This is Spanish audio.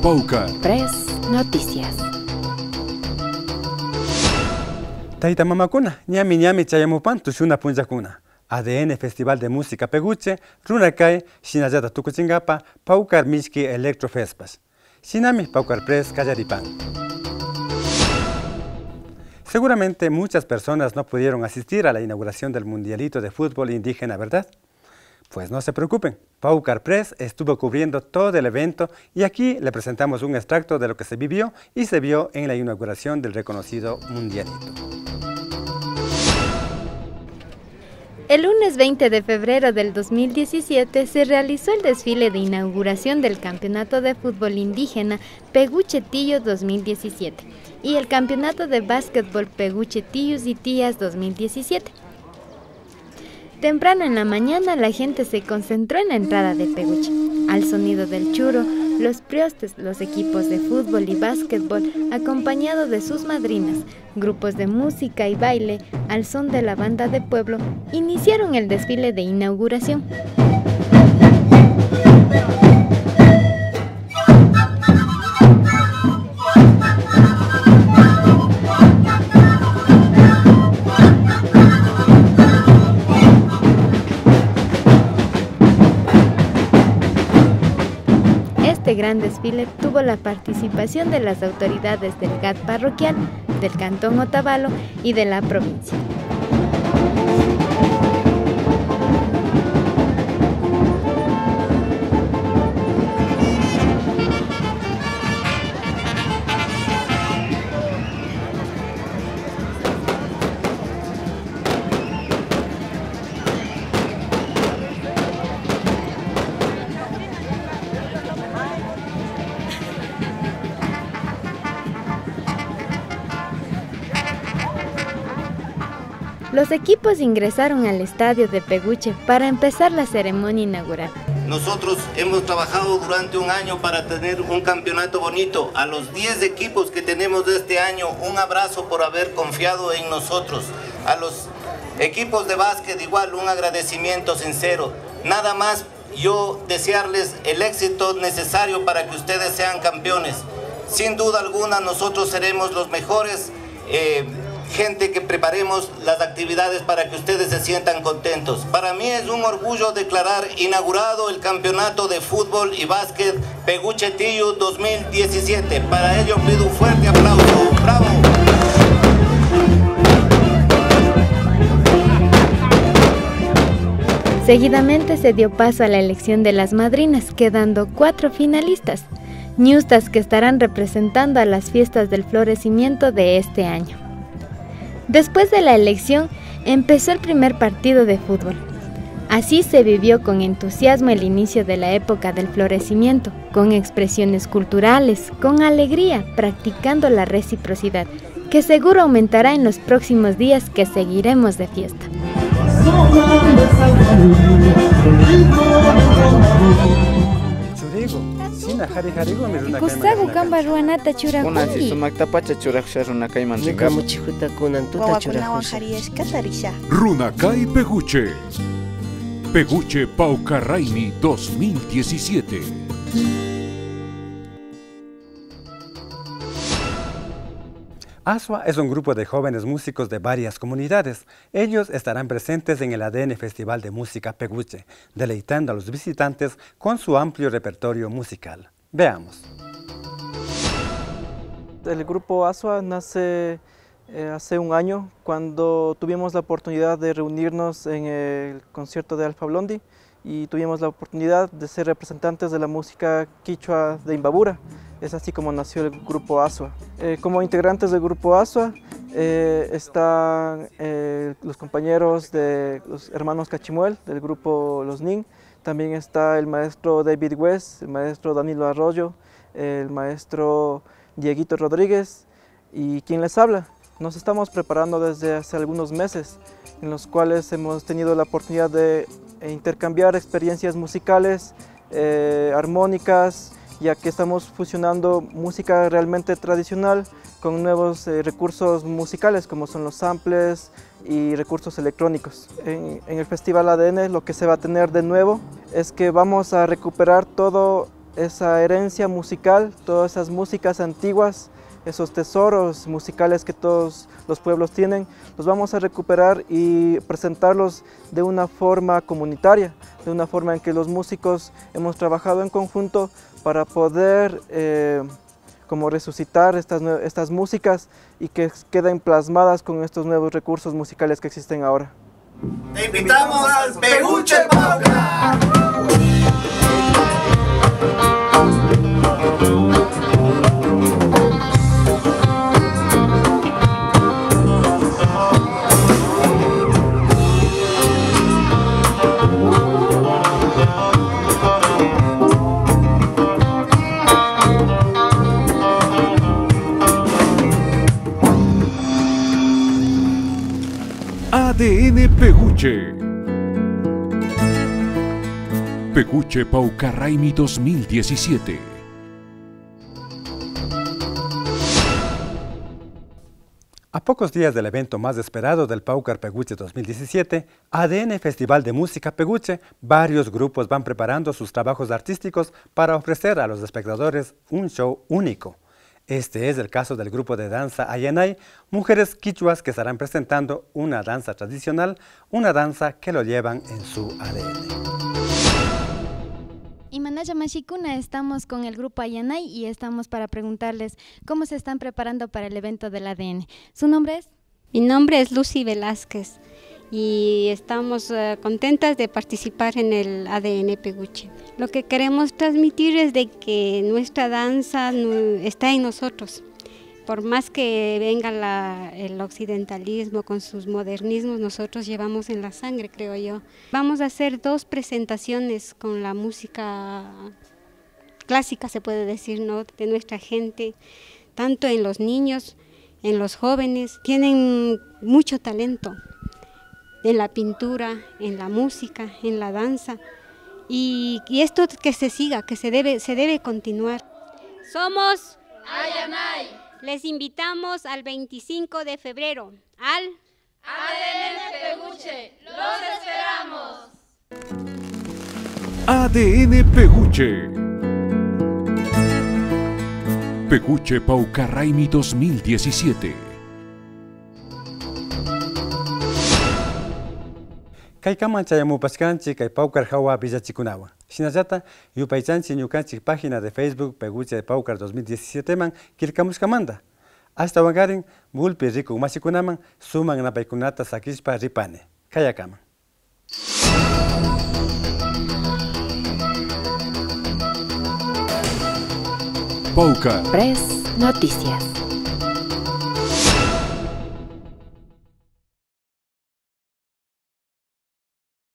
Paucar Press Noticias. Taita mamakuna, ñami chayamupan tushuna punjakuna. ADN Festival de Música Peguche, Runakay, Shinayata Tukuchingapa, Paucar Mishki Electrofespas. Shinami Paucar Press Callaripan. Seguramente muchas personas no pudieron asistir a la inauguración del Mundialito de Fútbol Indígena, ¿verdad? Pues no se preocupen, Paucar Press estuvo cubriendo todo el evento y aquí le presentamos un extracto de lo que se vivió y se vio en la inauguración del reconocido Mundialito. El lunes 20 de febrero del 2017 se realizó el desfile de inauguración del Campeonato de Fútbol Indígena Peguche Tillo 2017 y el Campeonato de Básquetbol Peguche Tillus y Tías 2017. Temprano en la mañana la gente se concentró en la entrada de Peguche. Al sonido del churo, los priostes, los equipos de fútbol y básquetbol, acompañados de sus madrinas, grupos de música y baile, al son de la banda de pueblo, iniciaron el desfile de inauguración. Este gran desfile tuvo la participación de las autoridades del GAT parroquial, del Cantón Otavalo y de la provincia. Los equipos ingresaron al estadio de Peguche para empezar la ceremonia inaugural. Nosotros hemos trabajado durante un año para tener un campeonato bonito. A los 10 equipos que tenemos de este año, un abrazo por haber confiado en nosotros. A los equipos de básquet igual, un agradecimiento sincero. Nada más yo desearles el éxito necesario para que ustedes sean campeones. Sin duda alguna nosotros seremos los mejores gente que preparemos las actividades para que ustedes se sientan contentos. Para mí es un orgullo declarar inaugurado el Campeonato de Fútbol y Básquet Peguche Tillo 2017. Para ello pido un fuerte aplauso. ¡Bravo! Seguidamente se dio paso a la elección de las madrinas, quedando 4 finalistas, ñustas que estarán representando a las fiestas del florecimiento de este año. Después de la elección, empezó el primer partido de fútbol. Así se vivió con entusiasmo el inicio de la época del florecimiento, con expresiones culturales, con alegría, practicando la reciprocidad, que seguro aumentará en los próximos días que seguiremos de fiesta. Kusagu kamba ruanata churakunki. Una si sumakta pacha churaksha runakay mantika. Muchijuta kunan tuta churakusha. Runakay Peguche. Peguche Paucarraimi 2017. ASUA es un grupo de jóvenes músicos de varias comunidades. Ellos estarán presentes en el ADN Festival de Música Peguche, deleitando a los visitantes con su amplio repertorio musical. Veamos. El grupo ASUA nace hace un año cuando tuvimos la oportunidad de reunirnos en el concierto de Alfa Blondi y tuvimos la oportunidad de ser representantes de la música quichua de Imbabura. Es así como nació el grupo ASUA. Como integrantes del grupo ASUA están los compañeros de los hermanos Cachimuel del grupo Los Nin. También está el maestro David West, el maestro Danilo Arroyo, el maestro Dieguito Rodríguez y quien les habla. Nos estamos preparando desde hace algunos meses, en los cuales hemos tenido la oportunidad de intercambiar experiencias musicales, armónicas, ya que estamos fusionando música realmente tradicional con nuevos recursos musicales como son los samples y recursos electrónicos. En el Festival ADN lo que se va a tener de nuevo es que vamos a recuperar todo esa herencia musical, todas esas músicas antiguas, esos tesoros musicales que todos los pueblos tienen, los vamos a recuperar y presentarlos de una forma comunitaria, de una forma en que los músicos hemos trabajado en conjunto para poder como resucitar estas músicas y que queden plasmadas con estos nuevos recursos musicales que existen ahora. Te invitamos al Peguche Paucar. ADN Peguche. Peguche Paucarraimi 2017. A pocos días del evento más esperado del Paucar Peguche 2017, ADN Festival de Música Peguche, varios grupos van preparando sus trabajos artísticos para ofrecer a los espectadores un show único. Este es el caso del grupo de danza Ayanay, mujeres quichuas que estarán presentando una danza tradicional, una danza que lo llevan en su ADN. Imanaya Mashikuna, estamos con el grupo Ayanay y estamos para preguntarles cómo se están preparando para el evento del ADN. ¿Su nombre es? Mi nombre es Lucy Velázquez y estamos contentas de participar en el ADN Peguche. Lo que queremos transmitir es de que nuestra danza está en nosotros. Por más que venga el occidentalismo con sus modernismos, nosotros llevamos en la sangre, creo yo. Vamos a hacer 2 presentaciones con la música clásica, se puede decir, ¿no?, de nuestra gente, tanto en los niños, en los jóvenes. Tienen mucho talento en la pintura, en la música, en la danza. Y esto que se siga, que se debe continuar. Somos Ayanay. Les invitamos al 25 de febrero al ADN Peguche. ¡Los esperamos! ADN Peguche. Peguche Paucarraimi 2017. Kay kamancha yamupachkanchik kay Paucar Hawa Villachikunawan. Shinallata yupaychanchik ñukanchik página de Facebook Peguche Paucar 2017 man kilkamushkamanta. Hasta wangarin mulpi riku mashikunaman suman napaykunata sakishpa ripane. Kayakaman. Paucar Press Noticias.